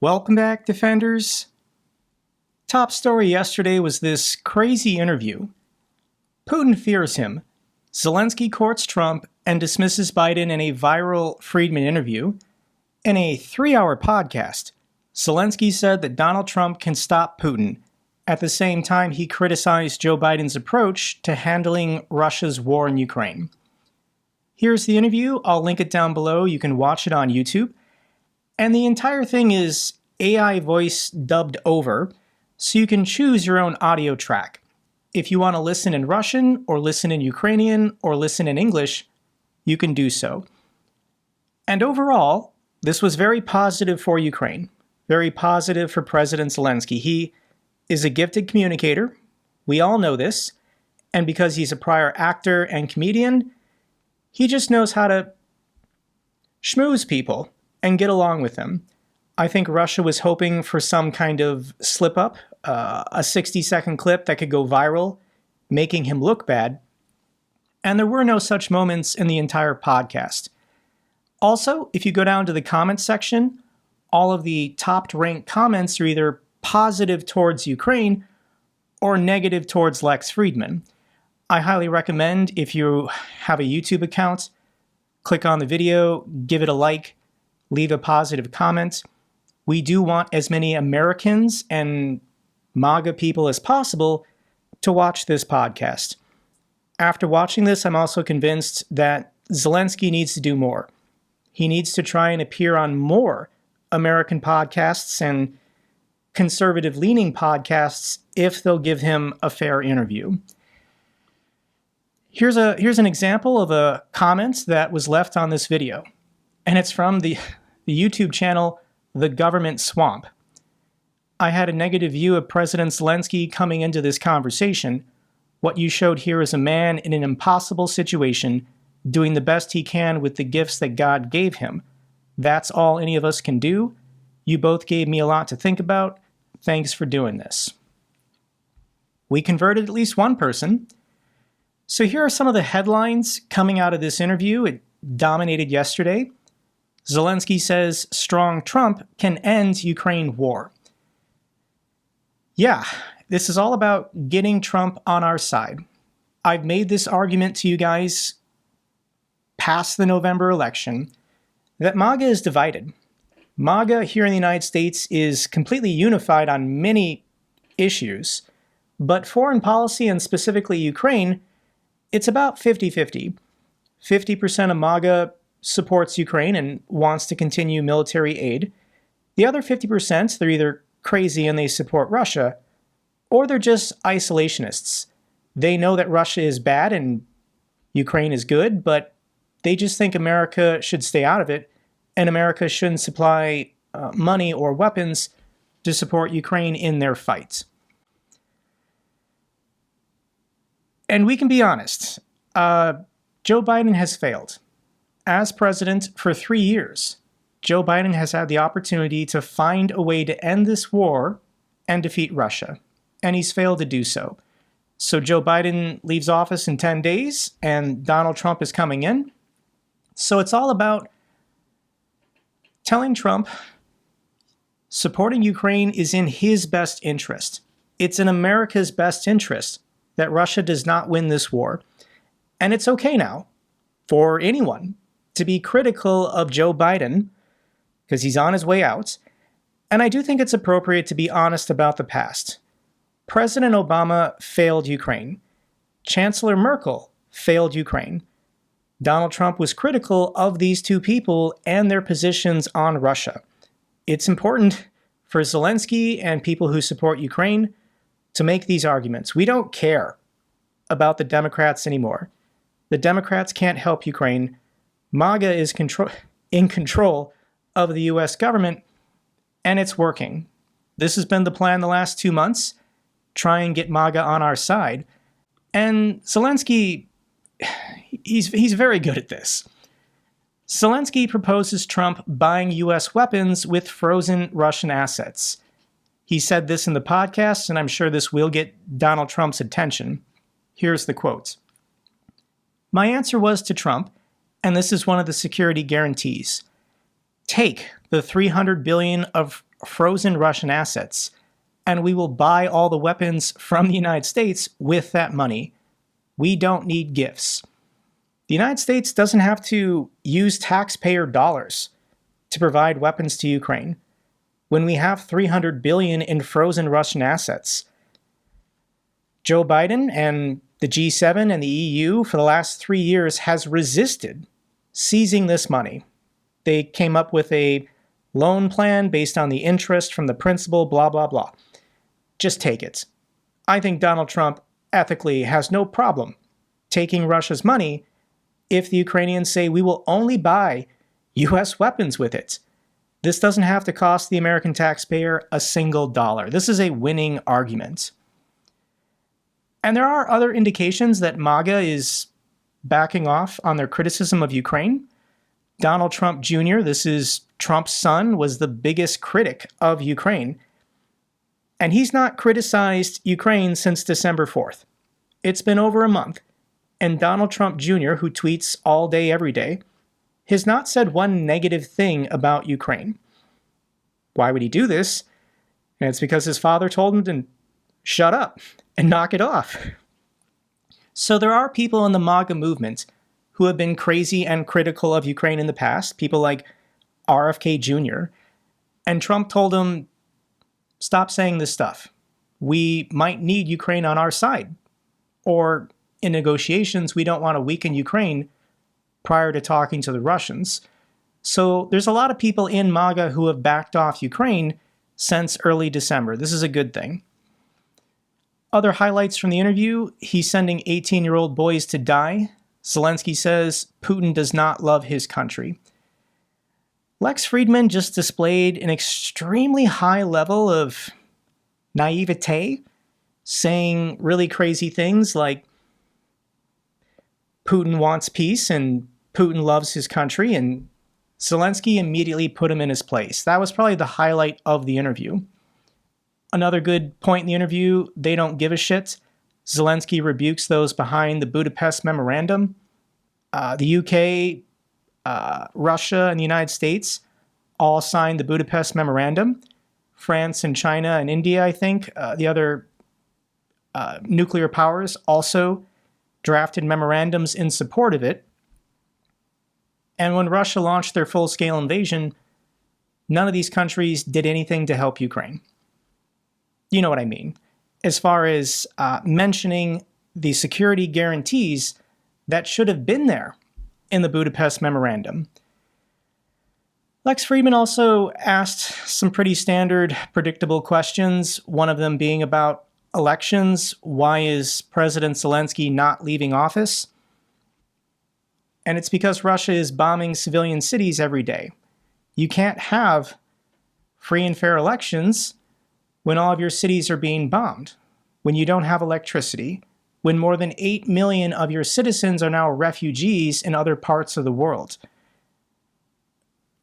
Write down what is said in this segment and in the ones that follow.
Welcome back, Defenders. Top story yesterday was this crazy interview. Putin fears him. Zelenskyy courts Trump and dismisses Biden in a viral Fridman interview. In a 3-hour podcast, Zelenskyy said that Donald Trump can stop Putin. At the same time, he criticized Joe Biden's approach to handling Russia's war in Ukraine. Here's the interview. I'll link it down below. You can watch it on YouTube. And the entire thing is AI voice dubbed over, so you can choose your own audio track. If you want to listen in Russian, or listen in Ukrainian, or listen in English, you can do so. And overall, this was very positive for Ukraine. Very positive for President Zelenskyy. He is a gifted communicator. We all know this. And because he's a prior actor and comedian, he just knows how to schmooze people and get along with them. I think Russia was hoping for some kind of slip-up, a 60-second clip that could go viral, making him look bad. And there were no such moments in the entire podcast. Also, if you go down to the comments section, all of the top-ranked comments are either positive towards Ukraine or negative towards Lex Fridman. I highly recommend, if you have a YouTube account, click on the video, give it a like, leave a positive comment. We do want as many Americans and MAGA people as possible to watch this podcast. After watching this, I'm also convinced that Zelenskyy needs to do more. He needs to try and appear on more American podcasts and conservative-leaning podcasts if they'll give him a fair interview. Here's an example of a comment that was left on this video, and it's from the YouTube channel The Government Swamp. I had a negative view of President Zelenskyy coming into this conversation. What you showed here is a man in an impossible situation, doing the best he can with the gifts that God gave him. That's all any of us can do. You both gave me a lot to think about. Thanks for doing this. We converted at least one person. So here are some of the headlines coming out of this interview. It dominated yesterday. Zelenskyy says strong Trump can end Ukraine war. Yeah, this is all about getting Trump on our side. I've made this argument to you guys past the November election that MAGA is divided. MAGA here in the United States is completely unified on many issues, but foreign policy and specifically Ukraine, it's about 50-50. 50% of MAGA supports Ukraine and wants to continue military aid. The other 50%, they're either crazy and they support Russia, or they're just isolationists. They know that Russia is bad and Ukraine is good, but they just think America should stay out of it, and America shouldn't supply money or weapons to support Ukraine in their fight. And we can be honest, Joe Biden has failed. As president for 3 years, Joe Biden has had the opportunity to find a way to end this war and defeat Russia, and he's failed to do so. So Joe Biden leaves office in 10 days, and Donald Trump is coming in. So it's all about telling Trump supporting Ukraine is in his best interest. It's in America's best interest that Russia does not win this war. And it's okay now for anyone to be critical of Joe Biden because he's on his way out. And I do think it's appropriate to be honest about the past. President Obama failed Ukraine. Chancellor Merkel failed Ukraine. Donald Trump was critical of these two people and their positions on Russia. It's important for Zelenskyy and people who support Ukraine to make these arguments. We don't care about the Democrats anymore. The Democrats can't help Ukraine. MAGA is in control of the US government, and it's working. This has been the plan the last 2 months. Try and get MAGA on our side. And Zelenskyy, he's very good at this. Zelenskyy proposes Trump buying US weapons with frozen Russian assets. He said this in the podcast, and I'm sure this will get Donald Trump's attention. Here's the quote. My answer was to Trump, and this is one of the security guarantees. Take the $300 billion of frozen Russian assets, and we will buy all the weapons from the United States with that money. We don't need gifts. The United States doesn't have to use taxpayer dollars to provide weapons to Ukraine when we have $300 billion in frozen Russian assets. Joe Biden and the G7 and the EU for the last 3 years has resisted seizing this money. They came up with a loan plan based on the interest from the principal, blah, blah, blah. Just take it. I think Donald Trump ethically has no problem taking Russia's money if the Ukrainians say we will only buy US weapons with it. This doesn't have to cost the American taxpayer a single dollar. This is a winning argument. And there are other indications that MAGA is backing off on their criticism of Ukraine. Donald Trump Jr., this is Trump's son, was the biggest critic of Ukraine. And he's not criticized Ukraine since December 4th. It's been over a month. And Donald Trump Jr., who tweets all day, every day, has not said one negative thing about Ukraine. Why would he do this? And it's because his father told him to shut up and knock it off. So there are people in the MAGA movement who have been crazy and critical of Ukraine in the past, people like RFK Jr., and Trump told him, stop saying this stuff. We might need Ukraine on our side. Or in negotiations, we don't want to weaken Ukraine prior to talking to the Russians. So there's a lot of people in MAGA who have backed off Ukraine since early December. This is a good thing. Other highlights from the interview, he's sending 18-year-old boys to die. Zelenskyy says Putin does not love his country. Lex Fridman just displayed an extremely high level of naivete, saying really crazy things like Putin wants peace and Putin loves his country, and Zelenskyy immediately put him in his place. That was probably the highlight of the interview. Another good point in the interview, they don't give a shit. Zelenskyy rebukes those behind the Budapest Memorandum. The UK, Russia, and the United States all signed the Budapest Memorandum. France and China and India, I think, the other nuclear powers also drafted memorandums in support of it. And when Russia launched their full-scale invasion, none of these countries did anything to help Ukraine. You know what I mean. As far as mentioning the security guarantees that should have been there in the Budapest Memorandum. Lex Fridman also asked some pretty standard, predictable questions, one of them being about elections. Why is President Zelenskyy not leaving office? And it's because Russia is bombing civilian cities every day. You can't have free and fair elections when all of your cities are being bombed, when you don't have electricity, when more than 8 million of your citizens are now refugees in other parts of the world.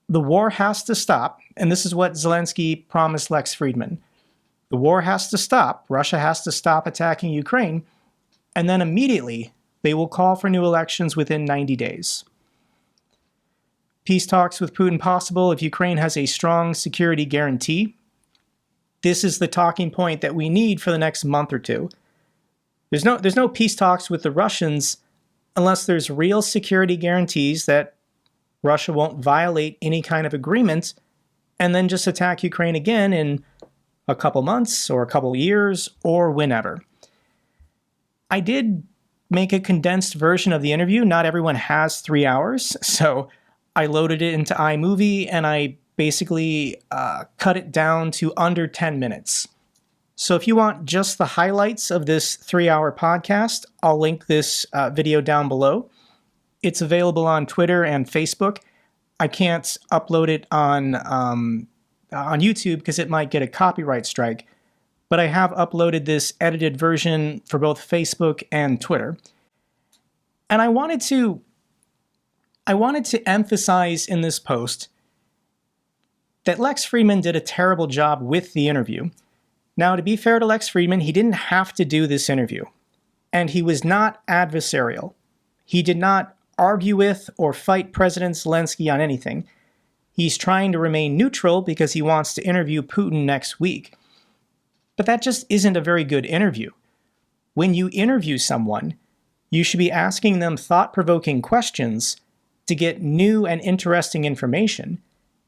The war has to stop, and this is what Zelenskyy promised Lex Fridman. The war has to stop, Russia has to stop attacking Ukraine, and then immediately they will call for new elections within 90 days. Peace talks with Putin possible if Ukraine has a strong security guarantee. This is the talking point that we need for the next month or two. There's no peace talks with the Russians unless there's real security guarantees that Russia won't violate any kind of agreement and then just attack Ukraine again in a couple months or a couple years or whenever. I did make a condensed version of the interview. Not everyone has 3 hours, so I loaded it into iMovie and I basically cut it down to under 10 minutes. So if you want just the highlights of this 3-hour podcast, I'll link this video down below. It's available on Twitter and Facebook. I can't upload it on YouTube because it might get a copyright strike, but I have uploaded this edited version for both Facebook and Twitter. And I wanted to emphasize in this post that Lex Fridman did a terrible job with the interview. Now, to be fair to Lex Fridman, he didn't have to do this interview, and he was not adversarial. He did not argue with or fight President Zelenskyy on anything. He's trying to remain neutral because he wants to interview Putin next week. But that just isn't a very good interview. When you interview someone, you should be asking them thought-provoking questions to get new and interesting information.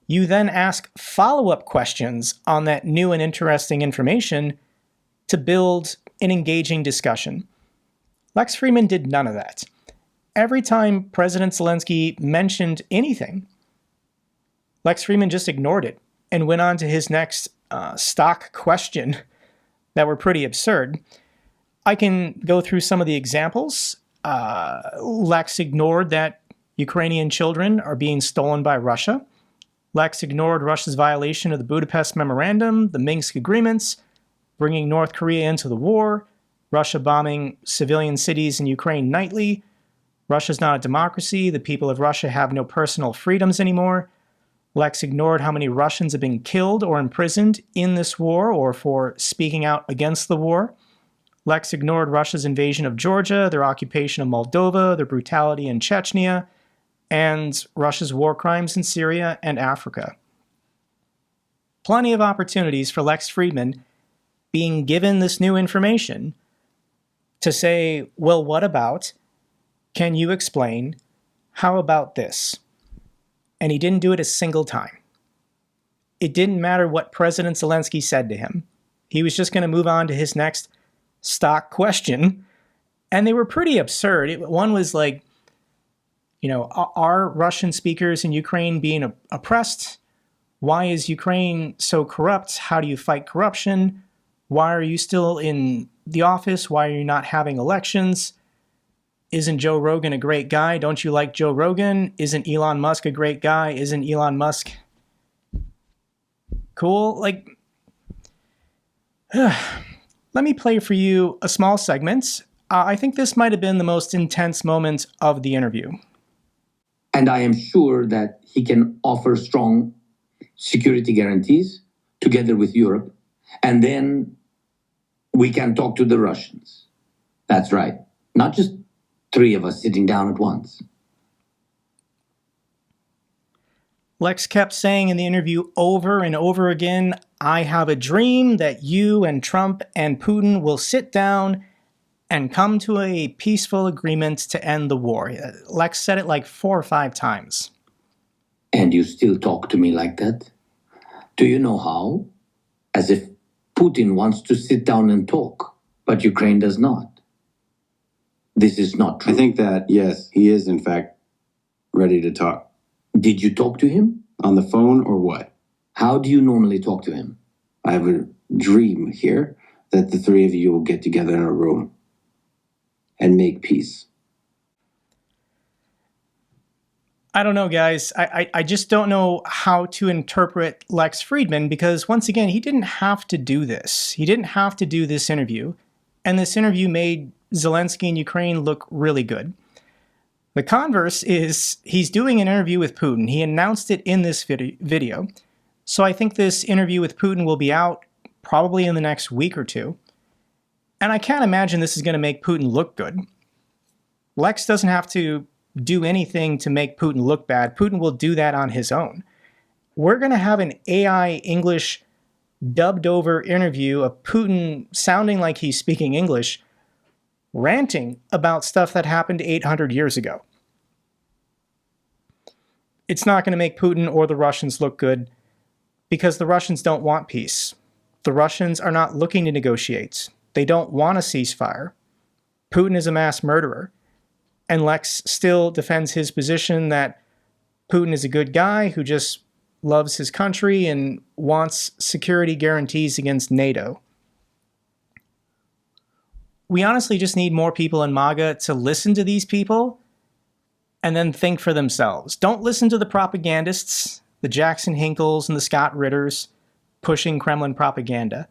You then ask follow-up questions on that new and interesting information to build an engaging discussion. Lex Fridman did none of that. Every time President Zelenskyy mentioned anything, Lex Fridman just ignored it and went on to his next stock question that were pretty absurd. I can go through some of the examples. Lex ignored that Ukrainian children are being stolen by Russia. Lex ignored Russia's violation of the Budapest Memorandum, the Minsk agreements, bringing North Korea into the war, Russia bombing civilian cities in Ukraine nightly. Russia's not a democracy. The people of Russia have no personal freedoms anymore. Lex ignored how many Russians have been killed or imprisoned in this war or for speaking out against the war. Lex ignored Russia's invasion of Georgia, their occupation of Moldova, their brutality in Chechnya, and Russia's war crimes in Syria and Africa. Plenty of opportunities for Lex Fridman, being given this new information, to say, well, what about? Can you explain? How about this? And he didn't do it a single time. It didn't matter what President Zelenskyy said to him. He was just going to move on to his next stock question. And they were pretty absurd. One was like, are Russian speakers in Ukraine being oppressed? Why is Ukraine so corrupt? How do you fight corruption? Why are you still in the office? Why are you not having elections? Isn't Joe Rogan a great guy? Don't you like Joe Rogan? Isn't Elon Musk a great guy? Isn't Elon Musk cool? Let me play for you a small segment. I think this might have been the most intense moment of the interview. And I am sure that he can offer strong security guarantees together with Europe. And then we can talk to the Russians. That's right. Not just three of us sitting down at once. Lex kept saying in the interview over and over again, I have a dream that you and Trump and Putin will sit down and come to a peaceful agreement to end the war. Lex said it like 4 or 5 times. And you still talk to me like that? Do you know how? As if Putin wants to sit down and talk, but Ukraine does not. This is not true. I think that, yes, he is in fact ready to talk. Did you talk to him? On the phone or what? How do you normally talk to him? I have a dream here that the three of you will get together in a room and make peace. I don't know, guys. I just don't know how to interpret Lex Fridman because, once again, he didn't have to do this. He didn't have to do this interview. And this interview made Zelenskyy in Ukraine look really good. The converse is he's doing an interview with Putin. He announced it in this video. So I think this interview with Putin will be out probably in the next week or two. And I can't imagine this is going to make Putin look good. Lex doesn't have to do anything to make Putin look bad. Putin will do that on his own. We're going to have an AI English dubbed over interview of Putin sounding like he's speaking English, ranting about stuff that happened 800 years ago. It's not going to make Putin or the Russians look good because the Russians don't want peace. The Russians are not looking to negotiate. They don't want a ceasefire. Putin is a mass murderer. And Lex still defends his position that Putin is a good guy who just loves his country and wants security guarantees against NATO. We honestly just need more people in MAGA to listen to these people and then think for themselves. Don't listen to the propagandists, the Jackson Hinkles and the Scott Ritters pushing Kremlin propaganda,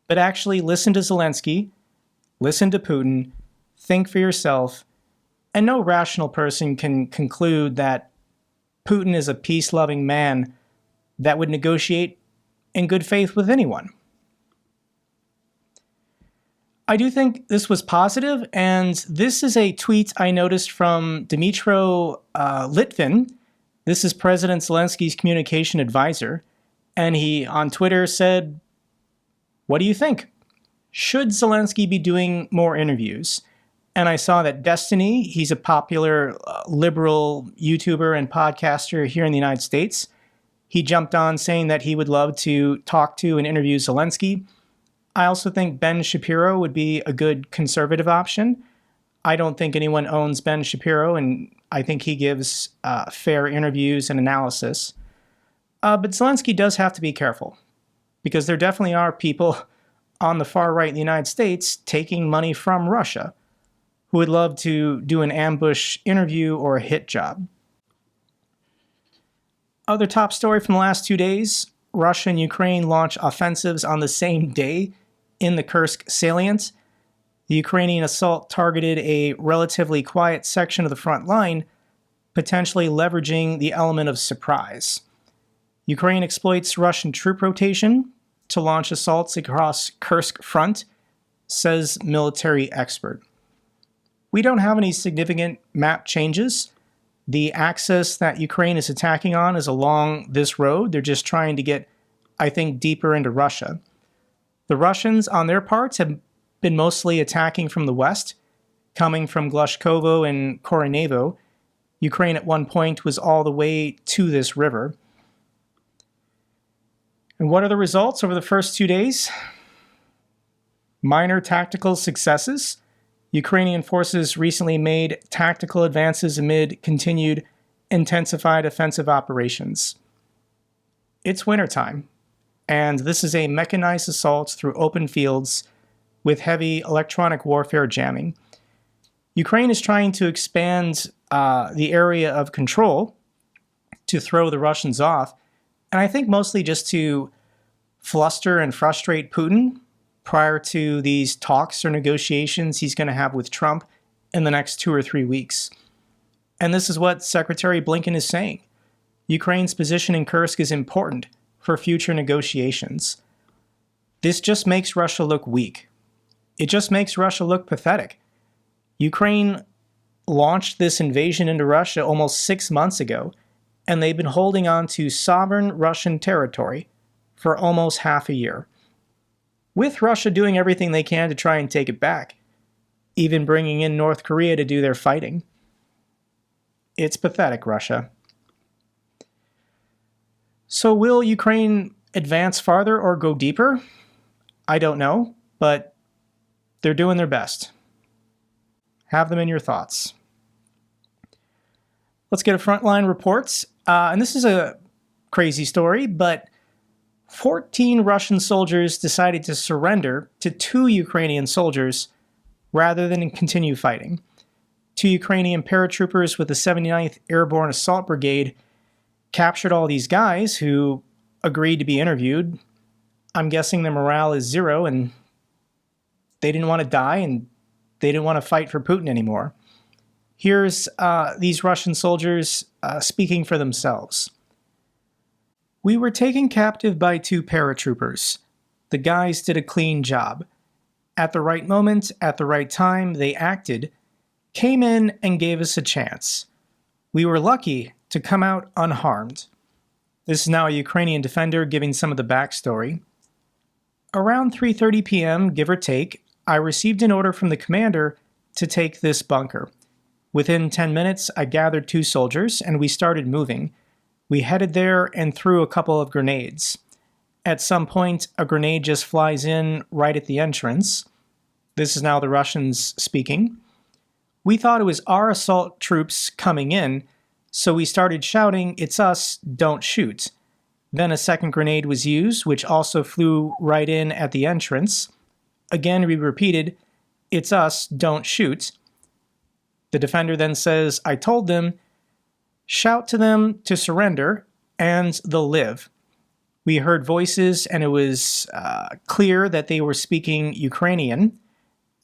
but actually listen to Zelenskyy, listen to Putin, think for yourself, and no rational person can conclude that Putin is a peace-loving man that would negotiate in good faith with anyone. I do think this was positive, and this is a tweet I noticed from Dmytro Litvin, This is President Zelenskyy's communication advisor, and he, on Twitter, said, "What do you think? Should Zelenskyy be doing more interviews?" And I saw that Destiny, he's a popular liberal YouTuber and podcaster here in the United States. He jumped on saying that he would love to talk to and interview Zelenskyy. I also think Ben Shapiro would be a good conservative option. I don't think anyone owns Ben Shapiro, and I think he gives fair interviews and analysis. But Zelenskyy does have to be careful, because there definitely are people on the far right in the United States taking money from Russia who would love to do an ambush interview or a hit job. Other top story from the last 2 days, Russia and Ukraine launch offensives on the same day in the Kursk salient. The Ukrainian assault targeted a relatively quiet section of the front line, potentially leveraging the element of surprise. Ukraine exploits Russian troop rotation to launch assaults across Kursk front, says military expert. We don't have any significant map changes. The axis that Ukraine is attacking on is along this road. They're just trying to get, I think, deeper into Russia. The Russians, on their parts, have been mostly attacking from the west, coming from Glushkovo and Koronevo. Ukraine at one point was all the way to this river. And what are the results over the first 2 days? Minor tactical successes. Ukrainian forces recently made tactical advances amid continued intensified offensive operations. It's wintertime, and this is a mechanized assault through open fields with heavy electronic warfare jamming. Ukraine is trying to expand the area of control to throw the Russians off, and I think mostly just to fluster and frustrate Putin prior to these talks or negotiations he's going to have with Trump in the next 2 or 3 weeks. And this is what Secretary Blinken is saying. Ukraine's position in Kursk is important for future negotiations. This just makes Russia look weak. It just makes Russia look pathetic. Ukraine launched this invasion into Russia almost 6 months ago, and they've been holding on to sovereign Russian territory for almost half a year, with Russia doing everything they can to try and take it back, even bringing in North Korea to do their fighting. It's pathetic, Russia. So will Ukraine advance farther or go deeper? I don't know, but they're doing their best. Have them in your thoughts. Let's get a frontline reports. And this is a crazy story, but 14 Russian soldiers decided to surrender to 2 Ukrainian soldiers rather than continue fighting. 2 Ukrainian paratroopers with the 79th Airborne Assault Brigade captured all these guys who agreed to be interviewed. I'm guessing their morale is 0 and they didn't want to die and they didn't want to fight for Putin anymore. Here's these Russian soldiers speaking for themselves. "We were taken captive by 2 paratroopers. The guys did a clean job. At the right moment, at the right time, they acted, came in and gave us a chance. We were lucky to come out unharmed." This is now a Ukrainian defender giving some of the backstory. "Around 3:30 p.m., give or take, I received an order from the commander to take this bunker. Within 10 minutes, I gathered 2 soldiers and we started moving. We headed there and threw a couple of grenades. At some point, a grenade just flies in right at the entrance." This is now the Russians speaking. "We thought it was our assault troops coming in, so we started shouting, 'It's us, don't shoot.' Then a second grenade was used, which also flew right in at the entrance. Again, we repeated, 'It's us, don't shoot.' The defender then says, 'I told them, shout to them to surrender, and they'll live.' We heard voices, and it was clear that they were speaking Ukrainian.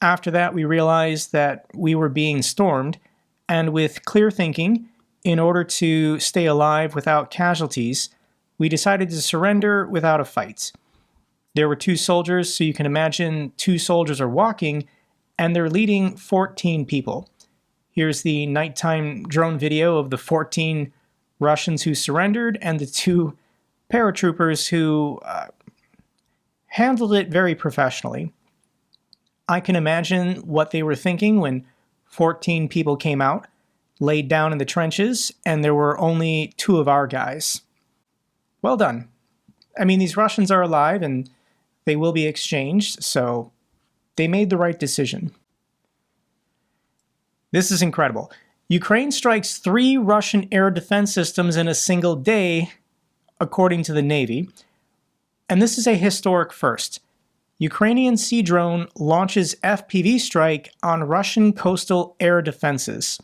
After that, we realized that we were being stormed, and with clear thinking, in order to stay alive without casualties, we decided to surrender without a fight. There were 2 soldiers, so you can imagine 2 soldiers are walking, and they're leading 14 people. Here's the nighttime drone video of the 14 Russians who surrendered and the 2 paratroopers who handled it very professionally. I can imagine what they were thinking when 14 people came out, laid down in the trenches, and there were only 2 of our guys. Well done. I mean, these Russians are alive and they will be exchanged, so they made the right decision. This is incredible. Ukraine strikes 3 Russian air defense systems in a single day, according to the Navy. And this is a historic first. Ukrainian sea drone launches FPV strike on Russian coastal air defenses.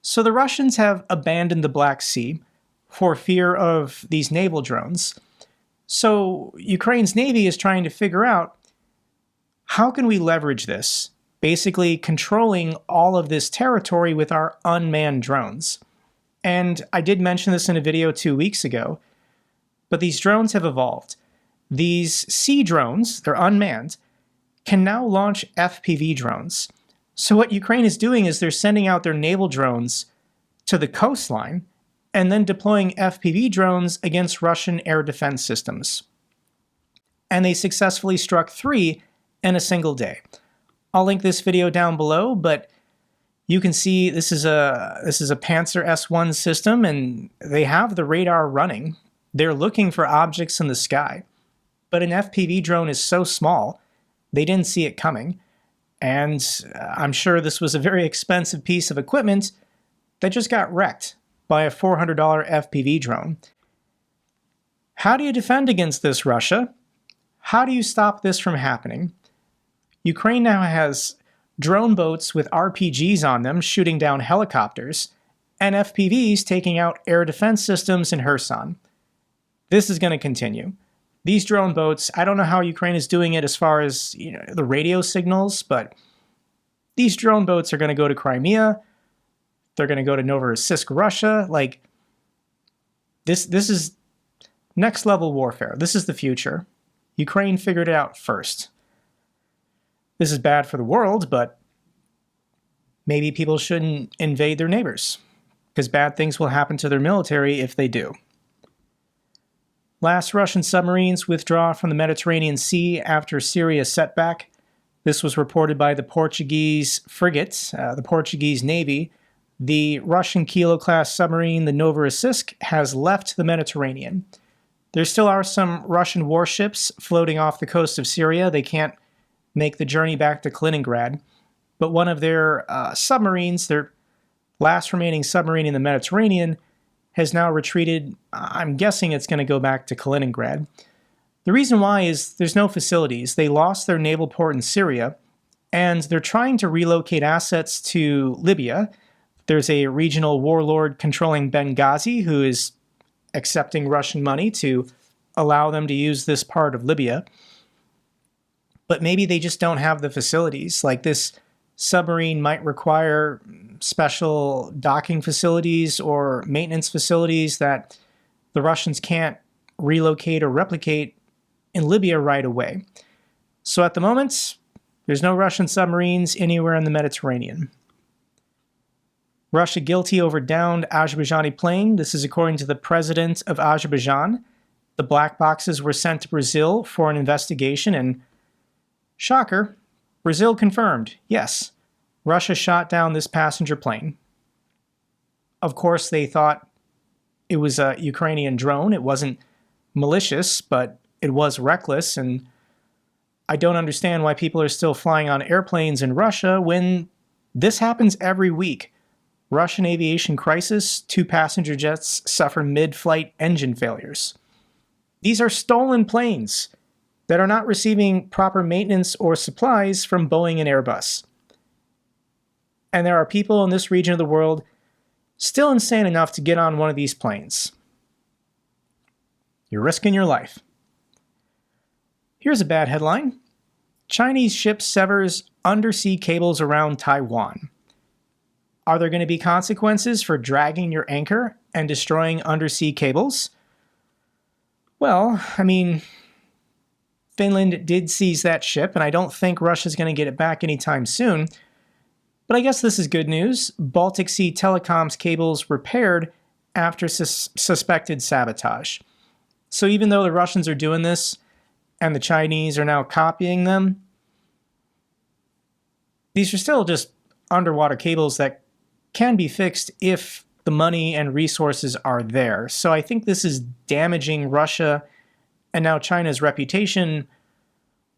So the Russians have abandoned the Black Sea for fear of these naval drones. So Ukraine's Navy is trying to figure out, how can we leverage this? Basically controlling all of this territory with our unmanned drones. And I did mention this in a video 2 weeks ago, but these drones have evolved. These sea drones, they're unmanned, can now launch FPV drones. So what Ukraine is doing is they're sending out their naval drones to the coastline and then deploying FPV drones against Russian air defense systems. And they successfully struck 3 in a single day. I'll link this video down below, but you can see this is a Panzer S-1 system, and they have the radar running. They're looking for objects in the sky. But an FPV drone is so small, they didn't see it coming. And I'm sure this was a very expensive piece of equipment that just got wrecked by a $400 FPV drone. How do you defend against this, Russia? How do you stop this from happening? Ukraine now has drone boats with RPGs on them shooting down helicopters, and FPVs taking out air defense systems in Kherson. This is going to continue. These drone boats, I don't know how Ukraine is doing it as far as the radio signals, but these drone boats are going to go to Crimea. They're going to go to Novorossiysk, Russia. Like, this is next level warfare. This is the future. Ukraine figured it out first. This is bad for the world, but maybe people shouldn't invade their neighbors, because bad things will happen to their military if they do. Last Russian submarines withdraw from the Mediterranean Sea after Syria setback. This was reported by the Portuguese frigate, the Portuguese Navy. The Russian Kilo-class submarine, the Novorossiysk, has left the Mediterranean. There still are some Russian warships floating off the coast of Syria. They can't make the journey back to Kaliningrad. But one of their submarines, their last remaining submarine in the Mediterranean, has now retreated. I'm guessing it's going to go back to Kaliningrad. The reason why is there's no facilities. They lost their naval port in Syria, and they're trying to relocate assets to Libya. There's a regional warlord controlling Benghazi who is accepting Russian money to allow them to use this part of Libya. But maybe they just don't have the facilities. Like, this submarine might require special docking facilities or maintenance facilities that the Russians can't relocate or replicate in Libya right away. So at the moment, there's no Russian submarines anywhere in the Mediterranean. Russia guilty over downed Azerbaijani plane. This is according to the president of Azerbaijan. The black boxes were sent to Brazil for an investigation, and shocker, Brazil confirmed, yes, Russia shot down this passenger plane. Of course, they thought it was a Ukrainian drone. It wasn't malicious, but it was reckless, and I don't understand why people are still flying on airplanes in Russia when this happens every week. Russian aviation crisis, 2 passenger jets suffer mid-flight engine failures. These are stolen planes that are not receiving proper maintenance or supplies from Boeing and Airbus. And there are people in this region of the world still insane enough to get on one of these planes. You're risking your life. Here's a bad headline. Chinese ship severs undersea cables around Taiwan. Are there going to be consequences for dragging your anchor and destroying undersea cables? Well, I mean, Finland did seize that ship, and I don't think Russia's going to get it back anytime soon. But I guess this is good news. Baltic Sea Telecom's cables repaired after suspected sabotage. So even though the Russians are doing this and the Chinese are now copying them, these are still just underwater cables that can be fixed if the money and resources are there. So I think this is damaging Russia and now China's reputation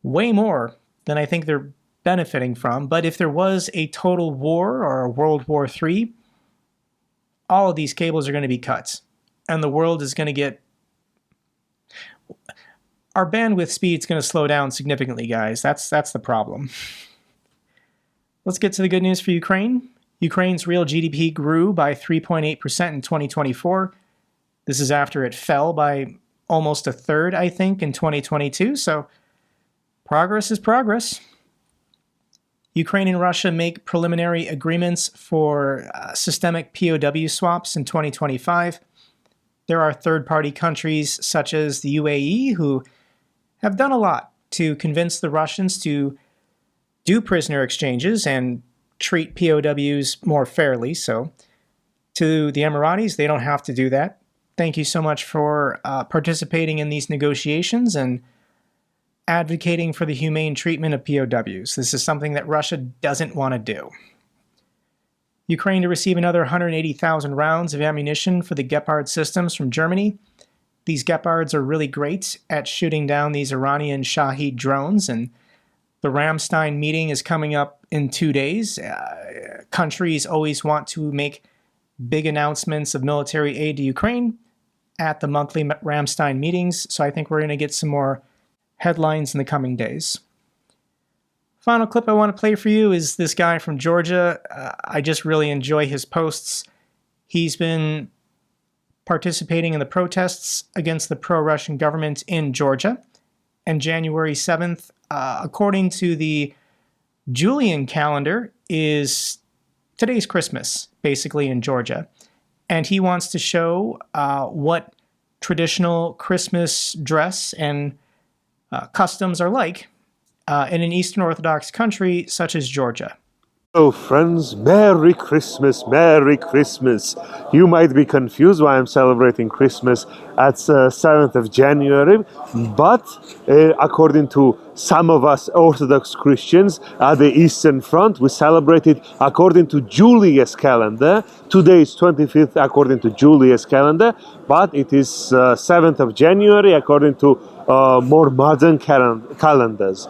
way more than I think they're benefiting from. But if there was a total war or a World War III, all of these cables are going to be cut. And the world is going to get... Our bandwidth speed's going to slow down significantly, guys. That's the problem. Let's get to the good news for Ukraine. Ukraine's real GDP grew by 3.8% in 2024. This is after it fell by almost a third, I think, in 2022. So progress is progress. Ukraine and Russia make preliminary agreements for systemic POW swaps in 2025. There are third-party countries such as the UAE who have done a lot to convince the Russians to do prisoner exchanges and treat POWs more fairly. So to the Emiratis, they don't have to do that. Thank you so much for participating in these negotiations and advocating for the humane treatment of POWs. This is something that Russia doesn't want to do. Ukraine to receive another 180,000 rounds of ammunition for the Gepard systems from Germany. These Gepards are really great at shooting down these Iranian Shahed drones, and the Ramstein meeting is coming up in 2 days. Countries always want to make big announcements of military aid to Ukraine at the monthly Ramstein meetings, so I think we're going to get some more headlines in the coming days. Final clip I want to play for you is this guy from Georgia. I just really enjoy his posts. He's been participating in the protests against the pro-Russian government in Georgia. And January 7th, according to the Julian calendar, is today's Christmas, basically, in Georgia. And he wants to show what traditional Christmas dress and customs are like in an Eastern Orthodox country such as Georgia. Hello friends, Merry Christmas, Merry Christmas. You might be confused why I'm celebrating Christmas at 7th of January, but according to some of us Orthodox Christians at the Eastern Front, we celebrate it according to Julius calendar. Today is 25th according to Julius calendar, but it is 7th of January according to more modern calendars.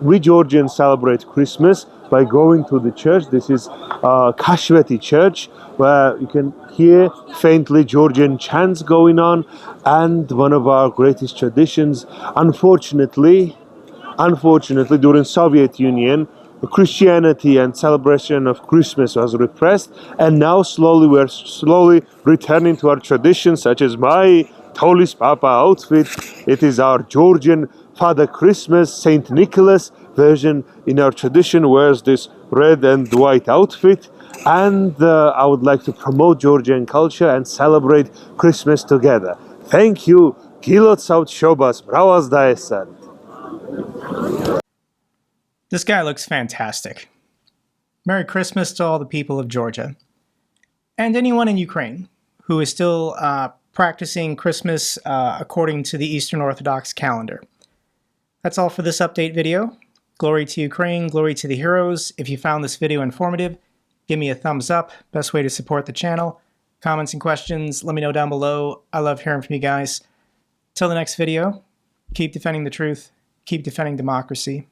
We Georgians celebrate Christmas by going to the church. This is Kashveti church, where you can hear faintly Georgian chants going on, and one of our greatest traditions. Unfortunately, during Soviet Union, Christianity and celebration of Christmas was repressed, and now we're slowly returning to our traditions, such as my Tolis Papa outfit. It is our Georgian Father Christmas, Saint Nicholas version in our tradition, wears this red and white outfit. And I would like to promote Georgian culture and celebrate Christmas together. Thank you. Gilot Saut Shobas, Bravas Daesan. This guy looks fantastic. Merry Christmas to all the people of Georgia. And anyone in Ukraine who is still practicing Christmas according to the Eastern Orthodox calendar. That's all for this update video. Glory to Ukraine, glory to the heroes. If you found this video informative, give me a thumbs up. Best way to support the channel. Comments and questions, let me know down below. I love hearing from you guys. Till the next video, keep defending the truth, keep defending democracy.